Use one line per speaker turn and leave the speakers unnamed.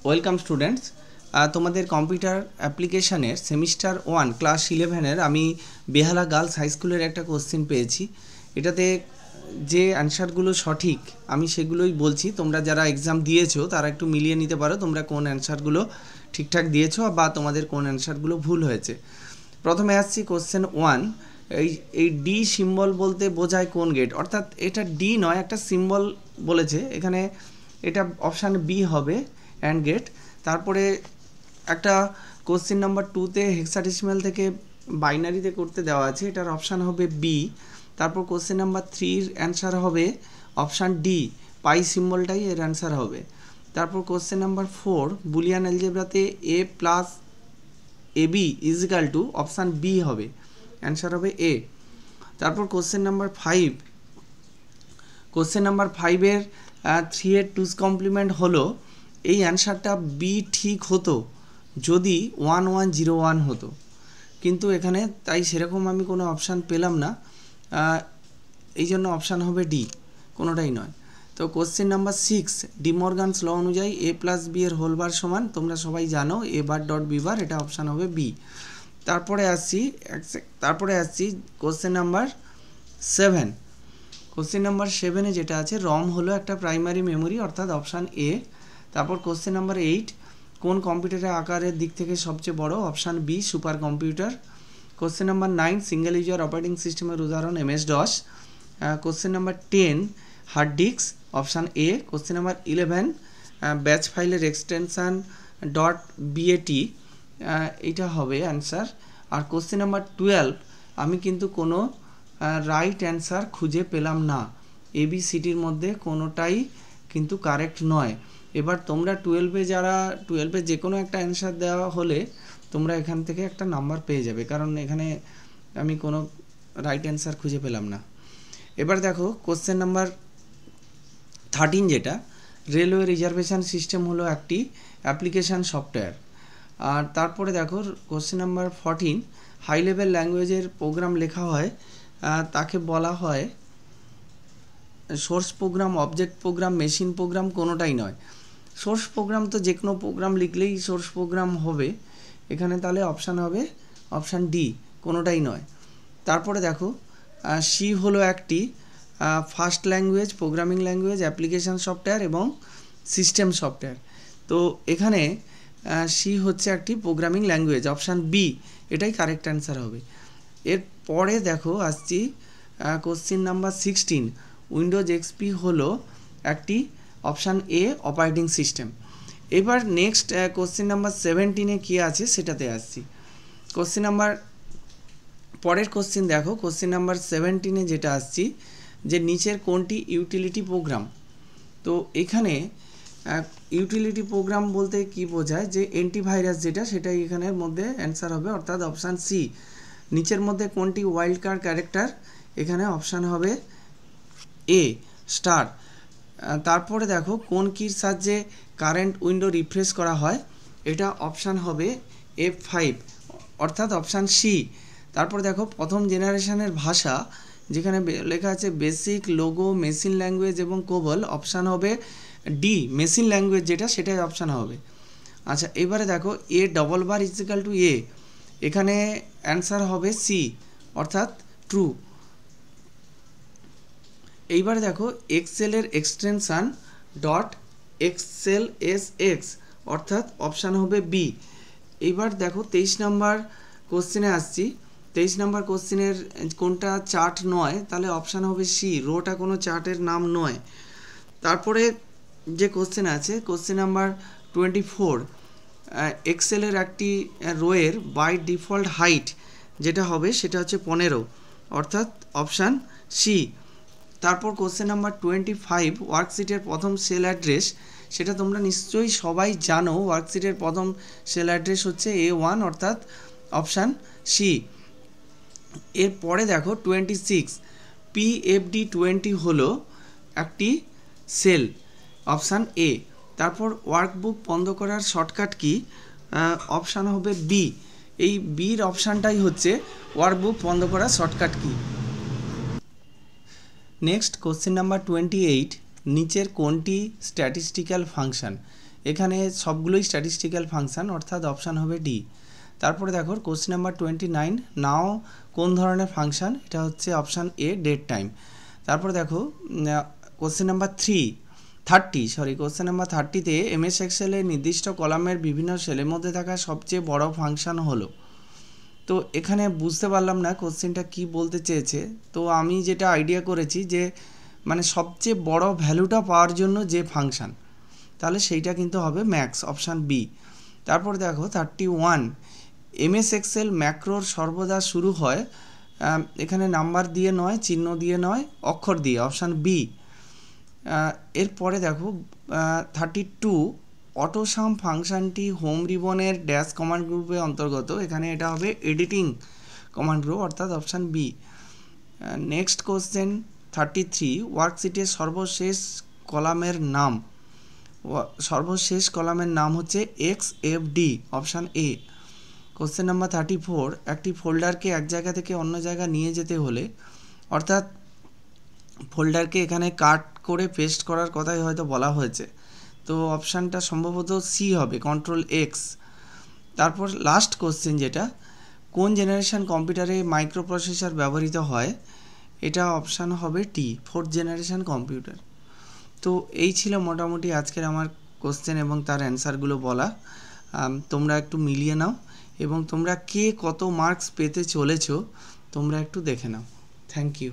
Welcome students, তোমাদের computer অ্যাপ্লিকেশানের semester 1 class 11-এর আমি বেহালা girls high স্কুলের একটা কোশ্চেন পেয়েছি। এটাতে যে অ্যান্সারগুলো সঠিক আমি সেগুলোই বলছি। তোমরা যারা এক্সাম দিয়েছো তারা একটু মিলিয়ে নিতে পারো তোমরা কোন অ্যান্সারগুলো ঠিকঠাক দিয়েছো বা তোমাদের কোন অ্যান্সারগুলো ভুল হয়েছে। প্রথমে আসছি কোশ্চেন 1। এই ডি সিম্বল বলতে বোঝায় কোন গেট, অর্থাৎ এটা ডি নয়, একটা সিম্বল বলেছে এখানে, এটা অপশান বি হবে অ্যান্ড গেট। তারপরে একটা কোশ্চেন নাম্বার 2-তে হেক্সাডেসিমাল থেকে বাইনারিতে করতে দেওয়া আছে, এটার অপশান হবে বি। তারপর কোশ্চেন নাম্বার 3-র অ্যান্সার হবে অপশান ডি, পাই সিম্বলটাই এর অ্যান্সার হবে। তারপর কোশ্চেন নাম্বার 4 বুলিয়ান অ্যালজেব্রাতে A plus AB equal to option B হবে, অ্যান্সার হবে এ। তারপর কোশ্চেন নাম্বার 5, কোশ্চেন নাম্বার 5-এর 3-এর 2's কমপ্লিমেন্ট হলো, এই অ্যান্সারটা বি ঠিক হতো যদি 1101 হতো, কিন্তু এখানে তাই সেরকম আমি কোনো অপশান পেলাম না, এই জন্য অপশান হবে ডি, কোনোটাই নয়। তো কোশ্চেন নাম্বার 6 ডিমর্গানস ল অনুযায়ী এ প্লাস বি এর হোল বার সমান, তোমরা সবাই জানো এ বার ডট বি বার, এটা অপশান হবে বি। তারপরে আসছি কোশ্চেন নাম্বার 7। কোশ্চেন নাম্বার 7-এ যেটা আছে রম হলো একটা প্রাইমারি মেমোরি, অর্থাৎ অপশান এ। তারপর কোশ্চেন নাম্বার 8 কোন কম্পিউটারের আকারের দিক থেকে সবচেয়ে বড়, option B super computer. Question number 9 single user operating সিস্টেমের উদাহরণ MS-DOS। Question number 10 hard disk, option A. Question number 11 batch ফাইলের এক্সটেনশান .bat, এইটা হবে অ্যান্সার। আর কোশ্চেন নাম্বার 12 আমি কিন্তু কোনো রাইট অ্যান্সার খুঁজে পেলাম না, ABCDর মধ্যে কোনোটাই কিন্তু কারেক্ট নয়। এবার তোমরা 12-এ যারা 12-এ যে কোনো একটা অ্যান্সার দেওয়া হলে তোমরা এখান থেকে একটা নাম্বার পেয়ে যাবে, কারণ এখানে আমি কোনো রাইট অ্যান্সার খুঁজে পেলাম না। এবার দেখো কোশ্চেন নাম্বার 13 যেটা, রেলওয়ে রিজার্ভেশন সিস্টেম হলো একটি অ্যাপ্লিকেশান সফটওয়্যার। আর তারপরে দেখো কোশ্চেন নাম্বার 14 হাই লেভেল ল্যাঙ্গুয়েজের প্রোগ্রাম লেখা হয় তাকে বলা হয় source program, object program, machine program, কোনোটাই নয়। সোর্স প্রোগ্রাম তো যে কোনো প্রোগ্রাম লিখলেই সোর্স প্রোগ্রাম হবে, এখানে তাহলে অপশান হবে অপশান ডি, কোনোটাই নয়। তারপরে দেখো সি হলো একটি fast language, programming language, application software এবং সিস্টেম সফটওয়্যার। তো এখানে সি হচ্ছে একটি প্রোগ্রামিং ল্যাঙ্গুয়েজ, অপশান বি এটাই কারেক্ট অ্যান্সার হবে। এরপরে দেখো আসছি কোশ্চিন নাম্বার 16 উইন্ডোজ XP হলো একটি অপশান এ অপারেটিং সিস্টেম। এবার নেক্সট কোশ্চিন নাম্বার 17-এ কী আছে সেটাতে আসছি। কোশ্চিন নাম্বার পরের কোশ্চিন দেখো, কোশ্চিন নাম্বার 17-এ যেটা আসছি যে নিচের কোনটি ইউটিলিটি প্রোগ্রাম। তো এখানে ইউটিলিটি প্রোগ্রাম বলতে কি বোঝায়, যে অ্যান্টিভাইরাস যেটা সেটাই এখানের মধ্যে অ্যান্সার হবে, অর্থাৎ অপশান সি। নিচের মধ্যে কোনটি ওয়াইল্ড কার্ড ক্যারেক্টার, এখানে অপশান হবে এ স্টার। তারপরে দেখো কোন কির সাহায্যে কারেন্ট উইন্ডো রিফ্রেশ করা হয়, এটা অপশান হবে F5, অর্থাৎ অপশান সি। তারপর দেখো প্রথম জেনারেশনের ভাষা, যেখানে লেখা আছে বেসিক, লোগো, মেশিন ল্যাঙ্গুয়েজ এবং কোবল, অপশান হবে ডি মেশিন ল্যাঙ্গুয়েজ যেটা সেটাই অপশান হবে। আচ্ছা এবারে দেখো A double bar equal to A, এখানে অ্যান্সার হবে সি, অর্থাৎ ট্রু। এইবারে দেখো এক্সেলের এক্সটেনশান .xlsx, অর্থাৎ অপশান হবে বি। এইবার দেখো 23 নাম্বার কোশ্চেনে আসছি। 23 নাম্বার কোশ্চেনের কোনটা চার্ট নয়, তাহলে অপশান হবে সি, রোটা কোনো চার্টের নাম নয়। তারপরে যে কোশ্চেন আছে কোশ্চেন নাম্বার 24 এক্সেলের একটি রোয়ের বাই ডিফল্ট হাইট যেটা হবে সেটা হচ্ছে 15, অর্থাৎ অপশান সি। তারপর কোশ্চেন নাম্বার 25 ওয়ার্কশিটের প্রথম সেল অ্যাড্রেস, সেটা তোমরা নিশ্চয়ই সবাই জানো, ওয়ার্কশিটের প্রথম সেল অ্যাড্রেস হচ্ছে A1, অর্থাৎ অপশান সি। এরপরে দেখো 26 PFD20 হলো একটি সেল, অপশান এ। তারপর ওয়ার্কবুক বন্ধ করার শর্টকাট কি, অপশান হবে বি, এই বির অপশানটাই হচ্ছে ওয়ার্কবুক বন্ধ করার shortcut key. Next question number 28 নিচের কোনটি স্ট্যাটিস্টিক্যাল ফাংশন, এখানে সবগুলোই স্ট্যাটিস্টিক্যাল ফাংশন, অর্থাৎ অপশান হবে ডি। তারপরে দেখো কোশ্চেন নাম্বার 29, নাও কোন ধরনের ফাংশন, এটা হচ্ছে অপশান এ ডেট টাইম। তারপরে দেখো কোশ্চেন নাম্বার 30 কোশ্চেন নাম্বার 30তে এমএস এক্সেলের নির্দিষ্ট কলামের বিভিন্ন সেলের মধ্যে থাকা সবচেয়ে বড় ফাংশন হলো। তো এখানে বুঝতে পারলাম না কোশ্চেনটা কি বলতে চেয়েছে। তো আমি যেটা আইডিয়া করেছি যে মানে সবচেয়ে বড় ভ্যালুটা পাওয়ার জন্য যে ফাংশন, তাহলে সেইটা কিন্তু হবে ম্যাক্স, অপশান বি। তারপর দেখো 31, এমএস এক্সেল ম্যাক্রোর সর্বদা শুরু হয় এখানে নাম্বার দিয়ে নয়, চিহ্ন দিয়ে নয়, অক্ষর দিয়ে, অপশান বি। এরপরে দেখো 32, অটোসাম ফাংশনটি হোম রিবনের ড্যাশ কমান্ড গ্রুপের অন্তর্গত, এখানে এটা হবে এডিটিং কমান্ড গ্রুপ, অর্থাৎ অপশান বি। নেক্সট কোশ্চেন 33, ওয়ার্কশিটের সর্বশেষ কলামের নাম হচ্ছে XFD, option A. Question number 34, একটি ফোল্ডারকে এক জায়গা থেকে অন্য জায়গা নিয়ে যেতে হলে, অর্থাৎ ফোল্ডারকে এখানে কাট করে পেস্ট করার কথাই হয়তো বলা হয়েছে, তো অপশানটা সম্ভবত সি হবে, কন্ট্রোল এক্স। তারপর লাস্ট কোশ্চেন যেটা, কোন জেনারেশন কম্পিউটারে মাইক্রো প্রসেসর ব্যবহৃত হয়, এটা অপশান হবে টি, 4th জেনারেশন কম্পিউটার। তো এই ছিল মোটামুটি আজকের আমার কোশ্চেন এবং তার অ্যান্সারগুলো বলা। তোমরা একটু মিলিয়ে নাও এবং তোমরা কে কত মার্কস পেতে চলেছো তোমরা একটু দেখে নাও। Thank you.